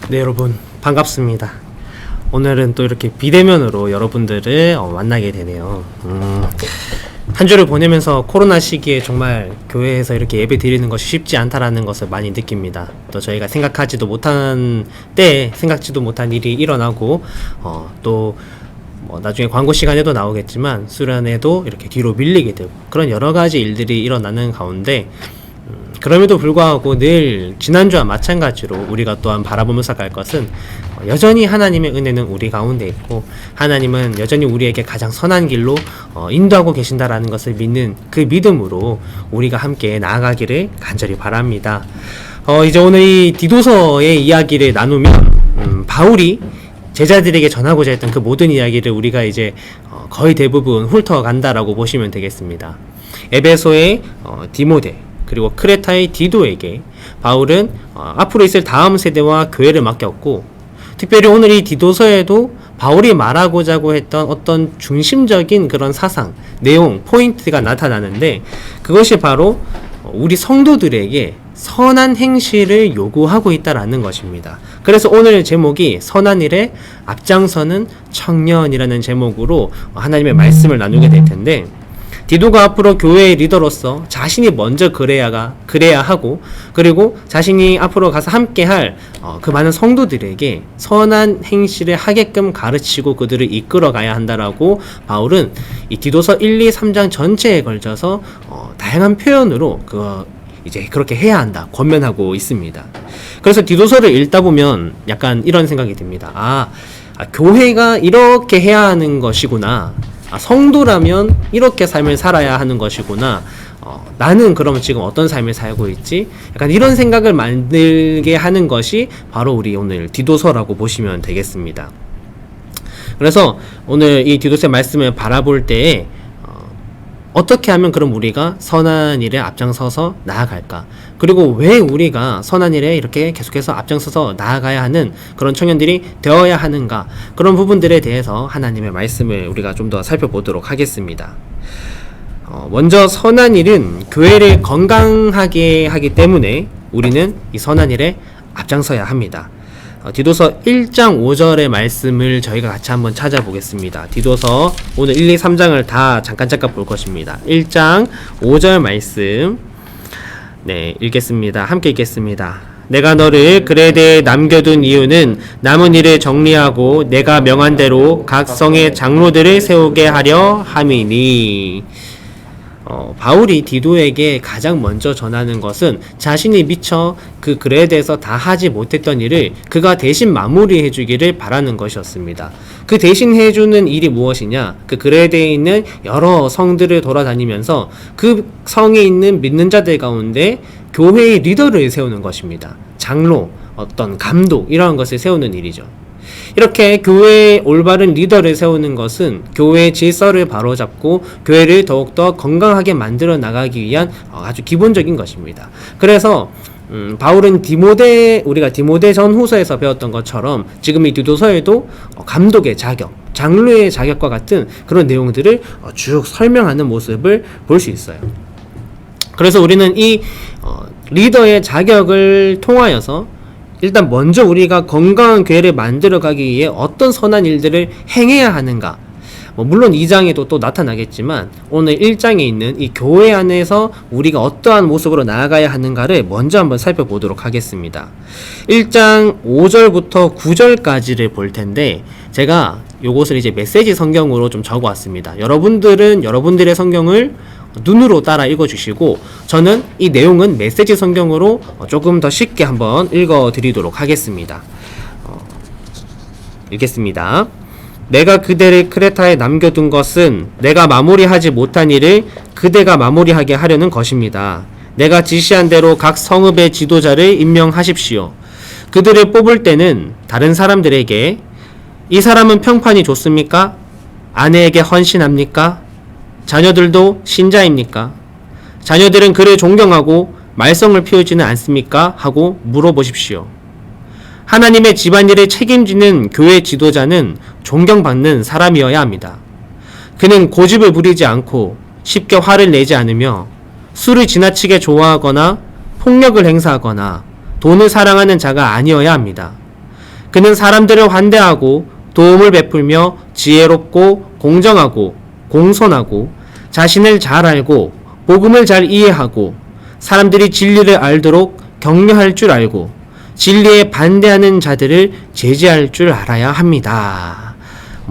네, 여러분 반갑습니다. 오늘은 또 이렇게 비대면으로 여러분들을 만나게 되네요. 한 주를 보내면서 코로나 시기에 정말 교회에서 이렇게 예배 드리는 것이 쉽지 않다라는 것을 많이 느낍니다. 또 저희가 생각하지도 못한 때에 생각지도 못한 일이 일어나고 또 나중에 광고 시간에도 나오겠지만 수련회도 이렇게 뒤로 밀리게 되고 그런 여러 가지 일들이 일어나는 가운데 그럼에도 불구하고 늘 지난주와 마찬가지로 우리가 또한 바라보면서 갈 것은 여전히 하나님의 은혜는 우리 가운데 있고 하나님은 여전히 우리에게 가장 선한 길로 인도하고 계신다라는 것을 믿는 그 믿음으로 우리가 함께 나아가기를 간절히 바랍니다. 이제 오늘 이 디도서의 이야기를 나누면 바울이 제자들에게 전하고자 했던 그 모든 이야기를 우리가 이제 거의 대부분 훑어간다라고 보시면 되겠습니다. 에베소의 디모데 그리고 크레타의 디도에게 바울은 앞으로 있을 다음 세대와 교회를 맡겼고, 특별히 오늘 이 디도서에도 바울이 말하고자 했던 어떤 중심적인 그런 사상, 내용, 포인트가 나타나는데 그것이 바로 우리 성도들에게 선한 행실을 요구하고 있다라는 것입니다. 그래서 오늘 제목이 선한 일에 앞장서는 청년이라는 제목으로 하나님의 말씀을 나누게 될 텐데, 디도가 앞으로 교회의 리더로서 자신이 먼저 그래야 하고, 그리고 자신이 앞으로 가서 함께 할 그 많은 성도들에게 선한 행실을 하게끔 가르치고 그들을 이끌어 가야 한다라고 바울은 이 디도서 1, 2, 3장 전체에 걸쳐서 다양한 표현으로 이제 그렇게 해야 한다 권면하고 있습니다. 그래서 디도서를 읽다 보면 약간 이런 생각이 듭니다. 교회가 이렇게 해야 하는 것이구나. 성도라면 이렇게 삶을 살아야 하는 것이구나. 나는 그럼 지금 어떤 삶을 살고 있지? 약간 이런 생각을 만들게 하는 것이 바로 우리 오늘 디도서라고 보시면 되겠습니다. 그래서 오늘 이 디도서의 말씀을 바라볼 때에 어떻게 하면 그럼 우리가 선한 일에 앞장서서 나아갈까? 그리고 왜 우리가 선한 일에 이렇게 계속해서 앞장서서 나아가야 하는 그런 청년들이 되어야 하는가? 그런 부분들에 대해서 하나님의 말씀을 우리가 좀 더 살펴보도록 하겠습니다. 먼저 선한 일은 교회를 건강하게 하기 때문에 우리는 이 선한 일에 앞장서야 합니다. 디도서 1장 5절의 말씀을 저희가 같이 한번 찾아보겠습니다. 디도서 오늘 1, 2, 3장을 다 잠깐 볼 것입니다. 1장 5절 말씀 읽겠습니다. 함께 읽겠습니다. 내가 너를 그레데에 남겨둔 이유는 남은 일을 정리하고 내가 명한 대로 각 성의 장로들을 세우게 하려 함이니. 바울이 디도에게 가장 먼저 전하는 것은 자신이 미처 그 그레데에서 다 하지 못했던 일을 그가 대신 마무리해 주기를 바라는 것이었습니다. 그 대신 해주는 일이 무엇이냐? 그 그레데에 있는 여러 성들을 돌아다니면서 그 성에 있는 믿는 자들 가운데 교회의 리더를 세우는 것입니다. 장로, 어떤 감독 이러한 것을 세우는 일이죠. 이렇게 교회의 올바른 리더를 세우는 것은 교회의 질서를 바로잡고 교회를 더욱더 건강하게 만들어 나가기 위한 아주 기본적인 것입니다. 그래서 바울은 우리가 디모데 전후서에서 배웠던 것처럼 지금 이 디도서에도 감독의 자격, 장로의 자격과 같은 그런 내용들을 쭉 설명하는 모습을 볼 수 있어요. 그래서 우리는 이 리더의 자격을 통하여서 일단 먼저 우리가 건강한 교회를 만들어가기 위해 어떤 선한 일들을 행해야 하는가, 물론 2장에도 또 나타나겠지만 오늘 1장에 있는 이 교회 안에서 우리가 어떠한 모습으로 나아가야 하는가를 먼저 한번 살펴보도록 하겠습니다. 1장 5절부터 9절까지를 볼 텐데 제가 요것을 이제 메시지 성경으로 좀 적어왔습니다. 여러분들은 여러분들의 성경을 눈으로 따라 읽어주시고 저는 이 내용은 메시지 성경으로 조금 더 쉽게 한번 읽어드리도록 하겠습니다. 읽겠습니다. 내가 그대를 크레타에 남겨둔 것은 내가 마무리하지 못한 일을 그대가 마무리하게 하려는 것입니다. 내가 지시한 대로 각 성읍의 지도자를 임명하십시오. 그들을 뽑을 때는 다른 사람들에게 이 사람은 평판이 좋습니까? 아내에게 헌신합니까? 자녀들도 신자입니까? 자녀들은 그를 존경하고 말썽을 피우지는 않습니까? 하고 물어보십시오. 하나님의 집안일을 책임지는 교회 지도자는 존경받는 사람이어야 합니다. 그는 고집을 부리지 않고 쉽게 화를 내지 않으며 술을 지나치게 좋아하거나 폭력을 행사하거나 돈을 사랑하는 자가 아니어야 합니다. 그는 사람들을 환대하고 도움을 베풀며 지혜롭고 공정하고 공손하고 자신을 잘 알고 복음을 잘 이해하고 사람들이 진리를 알도록 격려할 줄 알고 진리에 반대하는 자들을 제지할 줄 알아야 합니다.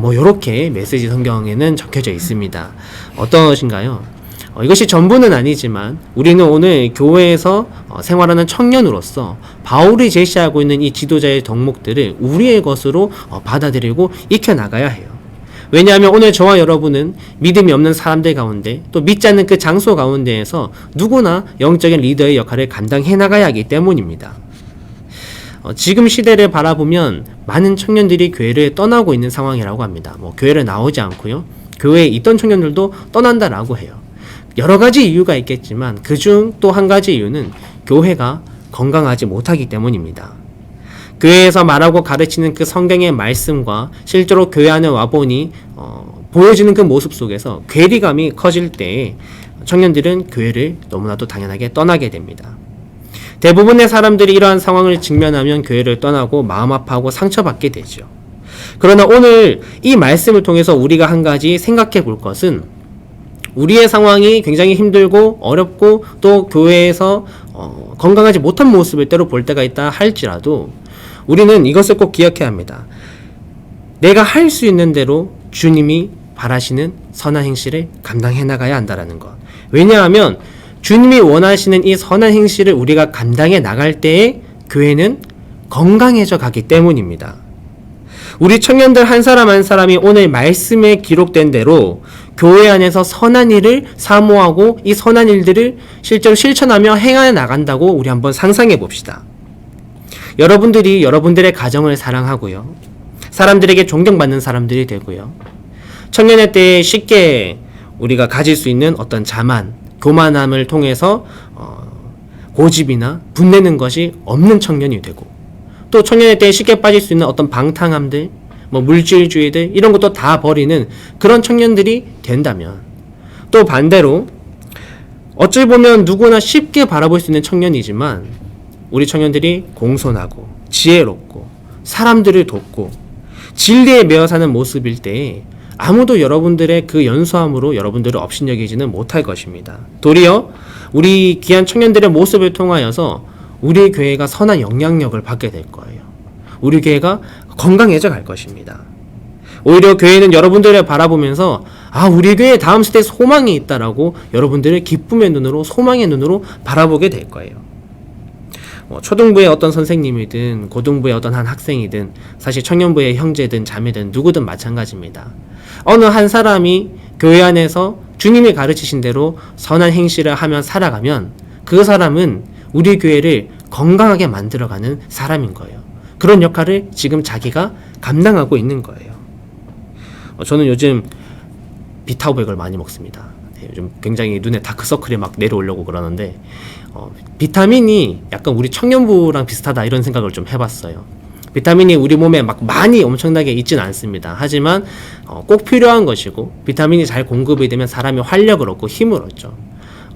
요렇게 메시지 성경에는 적혀져 있습니다. 어떠신가요? 이것이 전부는 아니지만 우리는 오늘 교회에서 생활하는 청년으로서 바울이 제시하고 있는 이 지도자의 덕목들을 우리의 것으로 받아들이고 익혀나가야 해요. 왜냐하면 오늘 저와 여러분은 믿음이 없는 사람들 가운데 또 믿지 않는 그 장소 가운데에서 누구나 영적인 리더의 역할을 감당해 나가야 하기 때문입니다. 지금 시대를 바라보면 많은 청년들이 교회를 떠나고 있는 상황이라고 합니다. 교회를 나오지 않고요. 교회에 있던 청년들도 떠난다라고 해요. 여러 가지 이유가 있겠지만 그중 또 한 가지 이유는 교회가 건강하지 못하기 때문입니다. 교회에서 말하고 가르치는 그 성경의 말씀과 실제로 교회 안에 와보니 보여지는 그 모습 속에서 괴리감이 커질 때 청년들은 교회를 너무나도 당연하게 떠나게 됩니다. 대부분의 사람들이 이러한 상황을 직면하면 교회를 떠나고 마음 아파하고 상처받게 되죠. 그러나 오늘 이 말씀을 통해서 우리가 한 가지 생각해 볼 것은 우리의 상황이 굉장히 힘들고 어렵고 또 교회에서 건강하지 못한 모습을 때로 볼 때가 있다 할지라도 우리는 이것을 꼭 기억해야 합니다. 내가 할 수 있는 대로 주님이 바라시는 선한 행실을 감당해 나가야 한다는 것. 왜냐하면 주님이 원하시는 이 선한 행실을 우리가 감당해 나갈 때에 교회는 건강해져 가기 때문입니다. 우리 청년들 한 사람 한 사람이 오늘 말씀에 기록된 대로 교회 안에서 선한 일을 사모하고 이 선한 일들을 실제로 실천하며 행해 나간다고 우리 한번 상상해 봅시다. 여러분들이 여러분들의 가정을 사랑하고요. 사람들에게 존경받는 사람들이 되고요. 청년의 때에 쉽게 우리가 가질 수 있는 어떤 자만, 교만함을 통해서 고집이나 분내는 것이 없는 청년이 되고 또 청년의 때에 쉽게 빠질 수 있는 어떤 방탕함들, 물질주의들 이런 것도 다 버리는 그런 청년들이 된다면 또 반대로 어찌 보면 누구나 쉽게 바라볼 수 있는 청년이지만 우리 청년들이 공손하고 지혜롭고 사람들을 돕고 진리에 매어 사는 모습일 때 아무도 여러분들의 그 연소함으로 여러분들을 업신여기지는 못할 것입니다. 도리어 우리 귀한 청년들의 모습을 통하여서 우리 교회가 선한 영향력을 받게 될 거예요. 우리 교회가 건강해져 갈 것입니다. 오히려 교회는 여러분들을 바라보면서 우리 교회에 다음 세대에 소망이 있다라고 여러분들을 기쁨의 눈으로 소망의 눈으로 바라보게 될 거예요. 초등부의 어떤 선생님이든 고등부의 어떤 한 학생이든 사실 청년부의 형제든 자매든 누구든 마찬가지입니다. 어느 한 사람이 교회 안에서 주님이 가르치신 대로 선한 행실을 하며 살아가면 그 사람은 우리 교회를 건강하게 만들어가는 사람인 거예요. 그런 역할을 지금 자기가 감당하고 있는 거예요. 저는 요즘 비타오백을 많이 먹습니다. 요즘 굉장히 눈에 다크서클이 막 내려오려고 그러는데 비타민이 약간 우리 청년부랑 비슷하다 이런 생각을 좀 해봤어요. 비타민이 우리 몸에 막 많이 엄청나게 있지는 않습니다. 하지만 꼭 필요한 것이고 비타민이 잘 공급이 되면 사람이 활력을 얻고 힘을 얻죠.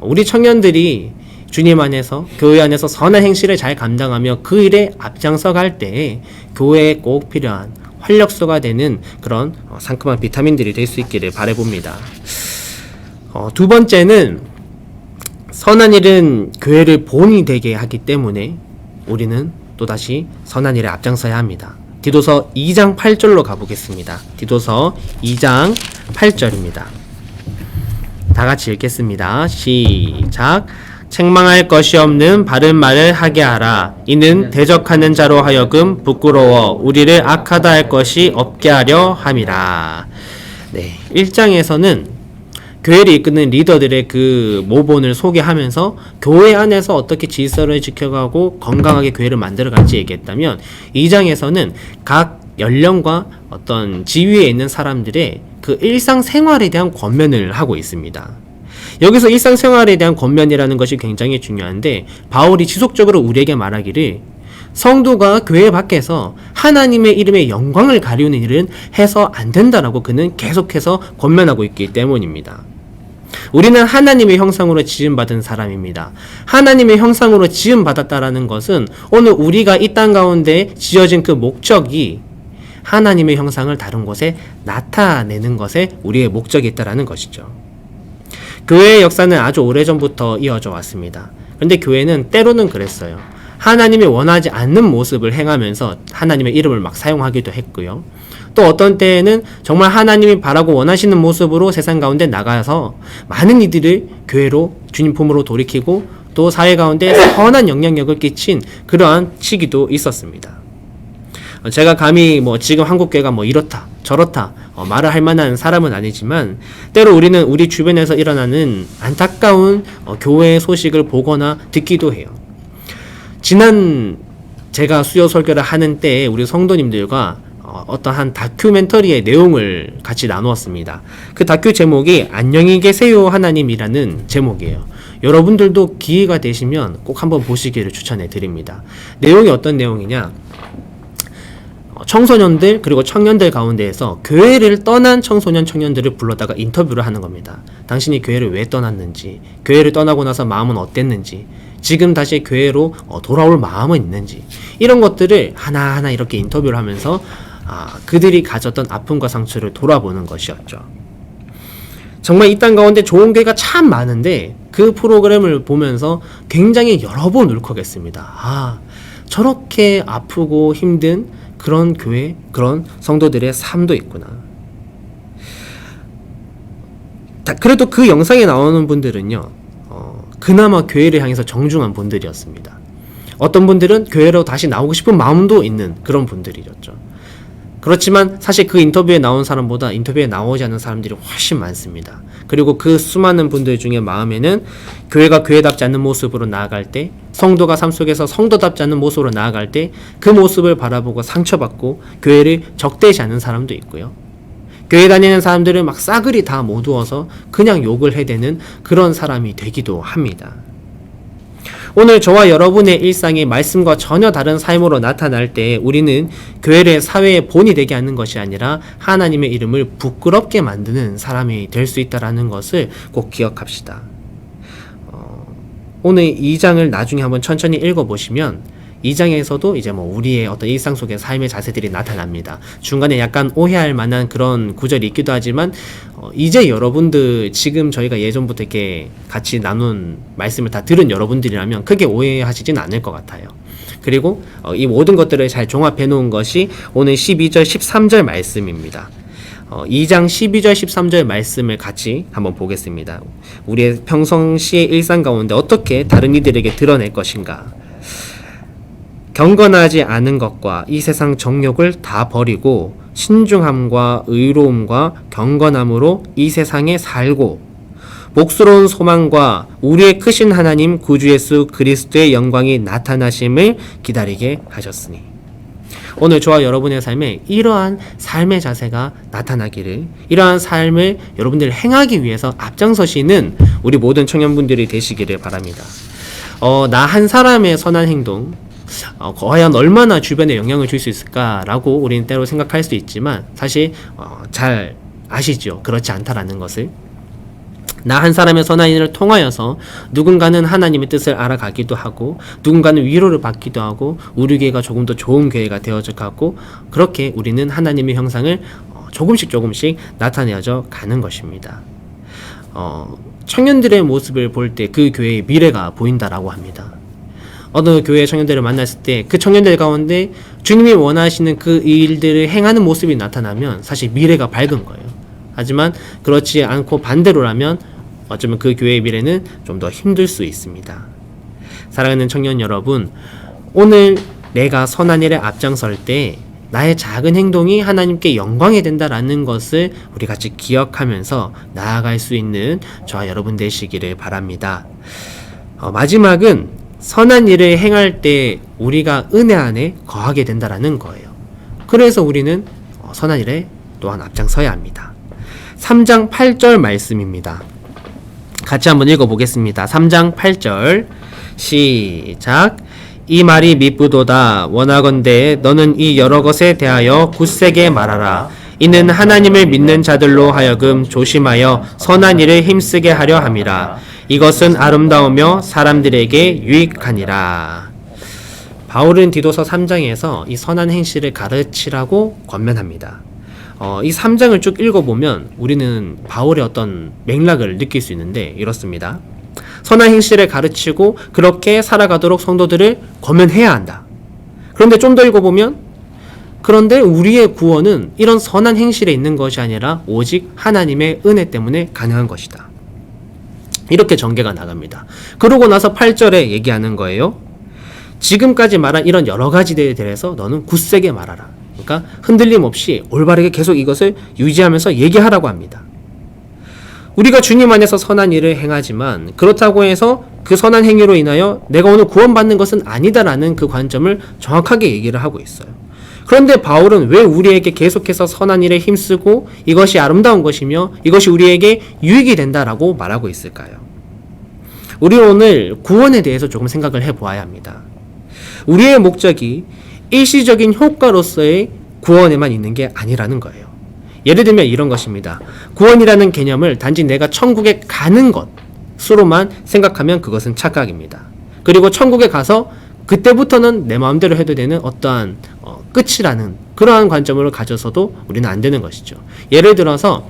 우리 청년들이 주님 안에서 교회 안에서 선한 행실을 잘 감당하며 그 일에 앞장서 갈 때 교회에 꼭 필요한 활력소가 되는 그런 상큼한 비타민들이 될 수 있기를 바라봅니다. 두 번째는 선한 일은 교회를 본이 되게 하기 때문에 우리는 또다시 선한 일에 앞장서야 합니다. 디도서 2장 8절로 가보겠습니다. 디도서 2장 8절입니다. 다 같이 읽겠습니다. 시작. 책망할 것이 없는 바른 말을 하게 하라. 이는 대적하는 자로 하여금 부끄러워 우리를 악하다 할 것이 없게 하려 함이라. 1장에서는 교회를 이끄는 리더들의 그 모본을 소개하면서 교회 안에서 어떻게 질서를 지켜가고 건강하게 교회를 만들어갈지 얘기했다면 2장에서는 각 연령과 어떤 지위에 있는 사람들의 그 일상생활에 대한 권면을 하고 있습니다. 여기서 일상생활에 대한 권면이라는 것이 굉장히 중요한데 바울이 지속적으로 우리에게 말하기를 성도가 교회 밖에서 하나님의 이름의 영광을 가리우는 일은 해서 안 된다라고 그는 계속해서 권면하고 있기 때문입니다. 우리는 하나님의 형상으로 지음받은 사람입니다. 하나님의 형상으로 지음받았다라는 것은 오늘 우리가 이 땅 가운데 지어진 그 목적이 하나님의 형상을 다른 곳에 나타내는 것에 우리의 목적이 있다라는 것이죠. 교회의 역사는 아주 오래전부터 이어져 왔습니다. 그런데 교회는 때로는 그랬어요. 하나님이 원하지 않는 모습을 행하면서 하나님의 이름을 막 사용하기도 했고요. 또 어떤 때에는 정말 하나님이 바라고 원하시는 모습으로 세상 가운데 나가서 많은 이들을 교회로 주님 품으로 돌이키고 또 사회 가운데 선한 영향력을 끼친 그러한 시기도 있었습니다. 제가 감히 지금 한국교회가 이렇다 저렇다 말을 할 만한 사람은 아니지만 때로 우리는 우리 주변에서 일어나는 안타까운 교회의 소식을 보거나 듣기도 해요. 지난 제가 수요 설교를 하는 때에 우리 성도님들과 어떠한 다큐멘터리의 내용을 같이 나누었습니다. 그 다큐 제목이 안녕히 계세요 하나님이라는 제목이에요. 여러분들도 기회가 되시면 꼭 한번 보시기를 추천해 드립니다. 내용이 어떤 내용이냐, 청소년들 그리고 청년들 가운데에서 교회를 떠난 청소년 청년들을 불러다가 인터뷰를 하는 겁니다. 당신이 교회를 왜 떠났는지, 교회를 떠나고 나서 마음은 어땠는지, 지금 다시 교회로 돌아올 마음은 있는지, 이런 것들을 하나하나 이렇게 인터뷰를 하면서 그들이 가졌던 아픔과 상처를 돌아보는 것이었죠. 정말 이 땅 가운데 좋은 교회가 참 많은데 그 프로그램을 보면서 굉장히 여러 번 울컥했습니다. 저렇게 아프고 힘든 그런 교회, 그런 성도들의 삶도 있구나. 그래도 그 영상에 나오는 분들은요, 그나마 교회를 향해서 정중한 분들이었습니다. 어떤 분들은 교회로 다시 나오고 싶은 마음도 있는 그런 분들이었죠. 그렇지만 사실 그 인터뷰에 나온 사람보다 인터뷰에 나오지 않는 사람들이 훨씬 많습니다. 그리고 그 수많은 분들 중에 마음에는 교회가 교회답지 않는 모습으로 나아갈 때, 성도가 삶 속에서 성도답지 않는 모습으로 나아갈 때 그 모습을 바라보고 상처받고 교회를 적대시하는 사람도 있고요. 교회 다니는 사람들을 막 싸그리 다 모두어서 그냥 욕을 해대는 그런 사람이 되기도 합니다. 오늘 저와 여러분의 일상이 말씀과 전혀 다른 삶으로 나타날 때 우리는 교회를 사회의 본이 되게 하는 것이 아니라 하나님의 이름을 부끄럽게 만드는 사람이 될 수 있다는 것을 꼭 기억합시다. 오늘 2장을 나중에 한번 천천히 읽어보시면 2장에서도 이제 우리의 어떤 일상 속의 삶의 자세들이 나타납니다. 중간에 약간 오해할 만한 그런 구절이 있기도 하지만 이제 여러분들 지금 저희가 예전부터 이렇게 같이 나눈 말씀을 다 들은 여러분들이라면 크게 오해하시진 않을 것 같아요. 그리고 이 모든 것들을 잘 종합해 놓은 것이 오늘 12절 13절 말씀입니다. 2장 12절 13절 말씀을 같이 한번 보겠습니다. 우리의 평상시의 일상 가운데 어떻게 다른 이들에게 드러낼 것인가. 경건하지 않은 것과 이 세상 정욕을 다 버리고 신중함과 의로움과 경건함으로 이 세상에 살고 복스러운 소망과 우리의 크신 하나님 구주 예수 그리스도의 영광이 나타나심을 기다리게 하셨으니. 오늘 저와 여러분의 삶에 이러한 삶의 자세가 나타나기를, 이러한 삶을 여러분들 행하기 위해서 앞장서시는 우리 모든 청년분들이 되시기를 바랍니다. 나 한 사람의 선한 행동, 과연 얼마나 주변에 영향을 줄 수 있을까라고 우리는 때로 생각할 수 있지만 사실 잘 아시죠? 그렇지 않다라는 것을. 나 한 사람의 선한 일을 통하여서 누군가는 하나님의 뜻을 알아가기도 하고 누군가는 위로를 받기도 하고 우리 교회가 조금 더 좋은 교회가 되어져 가고 그렇게 우리는 하나님의 형상을 조금씩 나타내어져 가는 것입니다. 청년들의 모습을 볼 때 그 교회의 미래가 보인다라고 합니다. 어느 교회 청년들을 만났을 때 그 청년들 가운데 주님이 원하시는 그 일들을 행하는 모습이 나타나면 사실 미래가 밝은 거예요. 하지만 그렇지 않고 반대로라면 어쩌면 그 교회의 미래는 좀 더 힘들 수 있습니다. 사랑하는 청년 여러분, 오늘 내가 선한 일에 앞장설 때 나의 작은 행동이 하나님께 영광이 된다라는 것을 우리 같이 기억하면서 나아갈 수 있는 저와 여러분 되시기를 바랍니다. 마지막은 선한 일을 행할 때 우리가 은혜 안에 거하게 된다라는 거예요. 그래서 우리는 선한 일에 또한 앞장서야 합니다. 3장 8절 말씀입니다. 같이 한번 읽어보겠습니다. 3장 8절 시작. 이 말이 미쁘도다. 원하건대 너는 이 여러 것에 대하여 굳세게 말하라. 이는 하나님을 믿는 자들로 하여금 조심하여 선한 일을 힘쓰게 하려 함이라. 이것은 아름다우며 사람들에게 유익하니라. 바울은 디도서 3장에서 이 선한 행실을 가르치라고 권면합니다. 이 3장을 쭉 읽어보면 우리는 바울의 어떤 맥락을 느낄 수 있는데 이렇습니다. 선한 행실을 가르치고 그렇게 살아가도록 성도들을 권면해야 한다. 그런데 좀 더 읽어보면 그런데 우리의 구원은 이런 선한 행실에 있는 것이 아니라 오직 하나님의 은혜 때문에 가능한 것이다. 이렇게 전개가 나갑니다. 그러고 나서 8절에 얘기하는 거예요. 지금까지 말한 이런 여러 가지들에 대해서 너는 굳세게 말하라. 그러니까 흔들림 없이 올바르게 계속 이것을 유지하면서 얘기하라고 합니다. 우리가 주님 안에서 선한 일을 행하지만 그렇다고 해서 그 선한 행위로 인하여 내가 오늘 구원받는 것은 아니다라는 그 관점을 정확하게 얘기를 하고 있어요. 그런데 바울은 왜 우리에게 계속해서 선한 일에 힘쓰고 이것이 아름다운 것이며 이것이 우리에게 유익이 된다라고 말하고 있을까요? 우리 오늘 구원에 대해서 조금 생각을 해보아야 합니다. 우리의 목적이 일시적인 효과로서의 구원에만 있는 게 아니라는 거예요. 예를 들면 이런 것입니다. 구원이라는 개념을 단지 내가 천국에 가는 것으로만 생각하면 그것은 착각입니다. 그리고 천국에 가서 그때부터는 내 마음대로 해도 되는 어떠한 끝이라는 그러한 관점으로 가져서도 우리는 안 되는 것이죠. 예를 들어서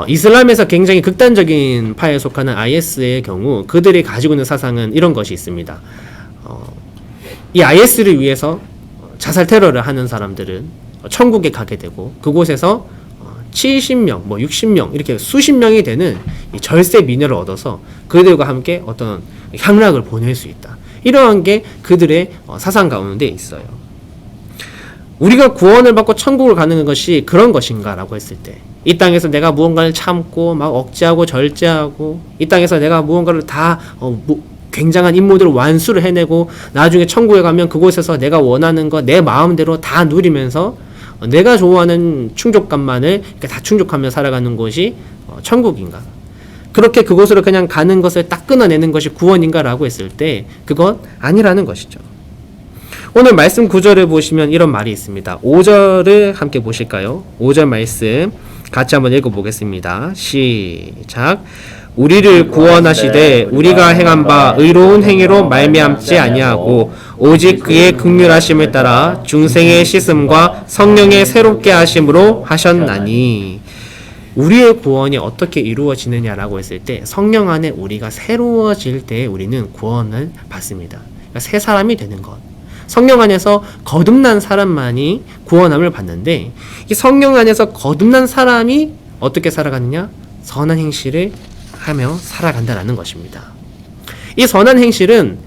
이슬람에서 굉장히 극단적인 파에 속하는 IS의 경우 그들이 가지고 있는 사상은 이런 것이 있습니다. 이 IS를 위해서 자살 테러를 하는 사람들은 천국에 가게 되고 그곳에서 70명, 60명 이렇게 수십 명이 되는 이 절세 미녀를 얻어서 그들과 함께 어떤 향락을 보낼 수 있다. 이러한 게 그들의 사상 가운데 있어요. 우리가 구원을 받고 천국을 가는 것이 그런 것인가 라고 했을 때 이 땅에서 내가 무언가를 참고 막 억제하고 절제하고 이 땅에서 내가 무언가를 다 굉장한 임무들을 완수를 해내고 나중에 천국에 가면 그곳에서 내가 원하는 거 내 마음대로 다 누리면서 내가 좋아하는 충족감만을 다 충족하며 살아가는 곳이 천국인가? 그렇게 그곳으로 그냥 가는 것을 딱 끊어내는 것이 구원인가? 라고 했을 때 그건 아니라는 것이죠. 오늘 말씀 9절을 보시면 이런 말이 있습니다. 5절을 함께 보실까요? 5절 말씀 같이 한번 읽어보겠습니다. 시작. 우리를 구원하시되 우리가 행한 바 의로운 행위로 말미암지 아니하고 오직 그의 긍휼하심을 따라 중생의 씻음과 성령의 새롭게 하심으로 하셨나니. 우리의 구원이 어떻게 이루어지느냐라고 했을 때 성령 안에 우리가 새로워질 때 우리는 구원을 받습니다. 그러니까 새 사람이 되는 것. 성령 안에서 거듭난 사람만이 구원함을 받는데 이 성령 안에서 거듭난 사람이 어떻게 살아가느냐? 선한 행실을 하며 살아간다라는 것입니다. 이 선한 행실은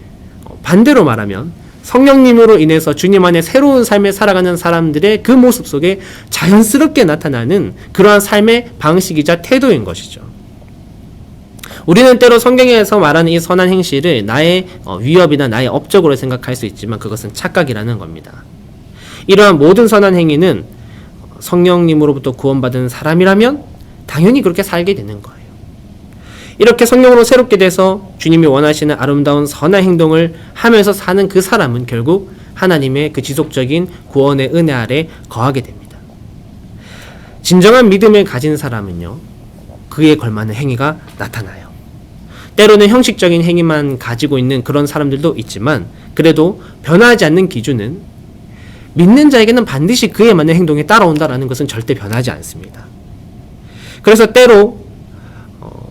반대로 말하면 성령님으로 인해서 주님 안에 새로운 삶을 살아가는 사람들의 그 모습 속에 자연스럽게 나타나는 그러한 삶의 방식이자 태도인 것이죠. 우리는 때로 성경에서 말하는 이 선한 행실을 나의 위협이나 나의 업적으로 생각할 수 있지만 그것은 착각이라는 겁니다. 이러한 모든 선한 행위는 성령님으로부터 구원받은 사람이라면 당연히 그렇게 살게 되는 거예요. 이렇게 성령으로 새롭게 돼서 주님이 원하시는 아름다운 선한 행동을 하면서 사는 그 사람은 결국 하나님의 그 지속적인 구원의 은혜 아래 거하게 됩니다. 진정한 믿음을 가진 사람은요, 그에 걸맞는 행위가 나타나요. 때로는 형식적인 행위만 가지고 있는 그런 사람들도 있지만 그래도 변하지 않는 기준은 믿는 자에게는 반드시 그에 맞는 행동이 따라온다는 것은 절대 변하지 않습니다. 그래서 때로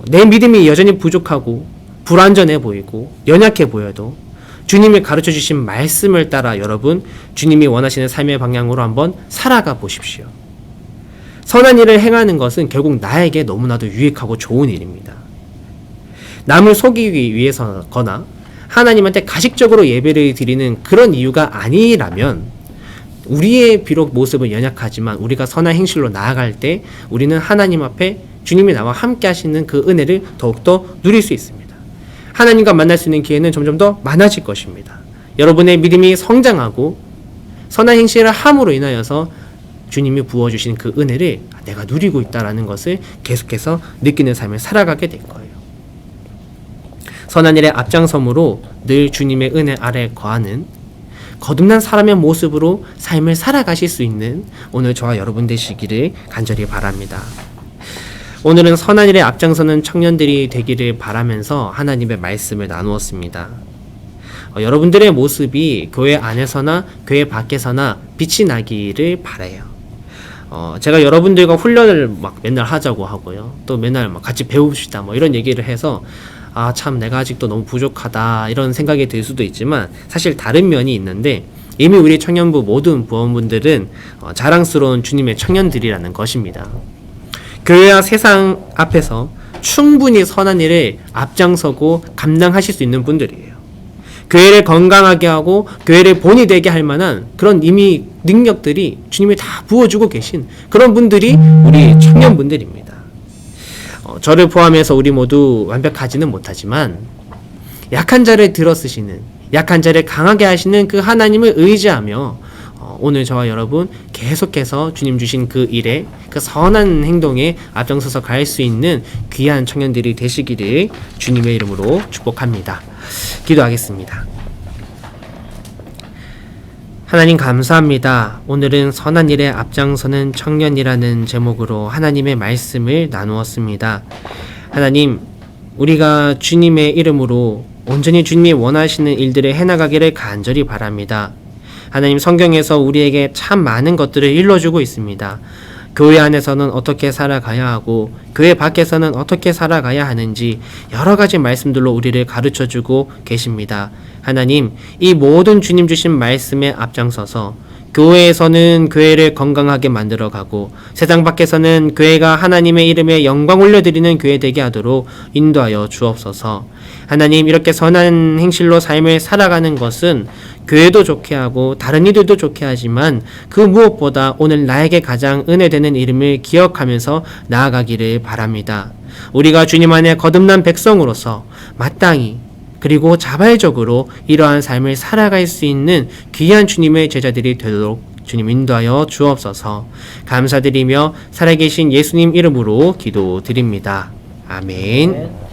내 믿음이 여전히 부족하고 불완전해 보이고 연약해 보여도 주님이 가르쳐 주신 말씀을 따라 여러분 주님이 원하시는 삶의 방향으로 한번 살아가 보십시오. 선한 일을 행하는 것은 결국 나에게 너무나도 유익하고 좋은 일입니다. 남을 속이기 위해서거나 하나님한테 가식적으로 예배를 드리는 그런 이유가 아니라면 우리의 비록 모습은 연약하지만 우리가 선한 행실로 나아갈 때 우리는 하나님 앞에 주님이 나와 함께 하시는 그 은혜를 더욱더 누릴 수 있습니다. 하나님과 만날 수 있는 기회는 점점 더 많아질 것입니다. 여러분의 믿음이 성장하고 선한 행실을 함으로 인하여서 주님이 부어주신 그 은혜를 내가 누리고 있다는 것을 계속해서 느끼는 삶을 살아가게 될 거예요. 선한 일의 앞장섬으로 늘 주님의 은혜 아래 거하는 거듭난 사람의 모습으로 삶을 살아가실 수 있는 오늘 저와 여러분 되시기를 간절히 바랍니다. 오늘은 선한 일에 앞장서는 청년들이 되기를 바라면서 하나님의 말씀을 나누었습니다. 여러분들의 모습이 교회 안에서나 교회 밖에서나 빛이 나기를 바라요. 제가 여러분들과 훈련을 막 맨날 하자고 하고요. 또 맨날 막 같이 배웁시다 뭐 이런 얘기를 해서 참 내가 아직도 너무 부족하다 이런 생각이 들 수도 있지만 사실 다른 면이 있는데 이미 우리 청년부 모든 부원분들은 자랑스러운 주님의 청년들이라는 것입니다. 교회와 세상 앞에서 충분히 선한 일을 앞장서고 감당하실 수 있는 분들이에요. 교회를 건강하게 하고 교회를 본이 되게 할 만한 그런 이미 능력들이 주님이 다 부어주고 계신 그런 분들이 우리 청년분들입니다. 저를 포함해서 우리 모두 완벽하지는 못하지만 약한 자를 들어쓰시는, 약한 자를 강하게 하시는 그 하나님을 의지하며 오늘 저와 여러분 계속해서 주님 주신 그 일에, 그 선한 행동에 앞장서서 갈 수 있는 귀한 청년들이 되시기를 주님의 이름으로 축복합니다. 기도하겠습니다. 하나님 감사합니다. 오늘은 선한 일에 앞장서는 청년이라는 제목으로 하나님의 말씀을 나누었습니다. 하나님, 우리가 주님의 이름으로 온전히 주님이 원하시는 일들을 해나가기를 간절히 바랍니다. 하나님, 성경에서 우리에게 참 많은 것들을 일러주고 있습니다. 교회 안에서는 어떻게 살아가야 하고 교회 밖에서는 어떻게 살아가야 하는지 여러 가지 말씀들로 우리를 가르쳐주고 계십니다. 하나님, 이 모든 주님 주신 말씀에 앞장서서 교회에서는 교회를 건강하게 만들어가고 세상 밖에서는 교회가 하나님의 이름에 영광 올려드리는 교회 되게 하도록 인도하여 주옵소서. 하나님, 이렇게 선한 행실로 삶을 살아가는 것은 교회도 좋게 하고 다른 이들도 좋게 하지만 그 무엇보다 오늘 나에게 가장 은혜되는 이름을 기억하면서 나아가기를 바랍니다. 우리가 주님 안에 거듭난 백성으로서 마땅히 그리고 자발적으로 이러한 삶을 살아갈 수 있는 귀한 주님의 제자들이 되도록 주님 인도하여 주옵소서. 감사드리며 살아계신 예수님 이름으로 기도드립니다. 아멘.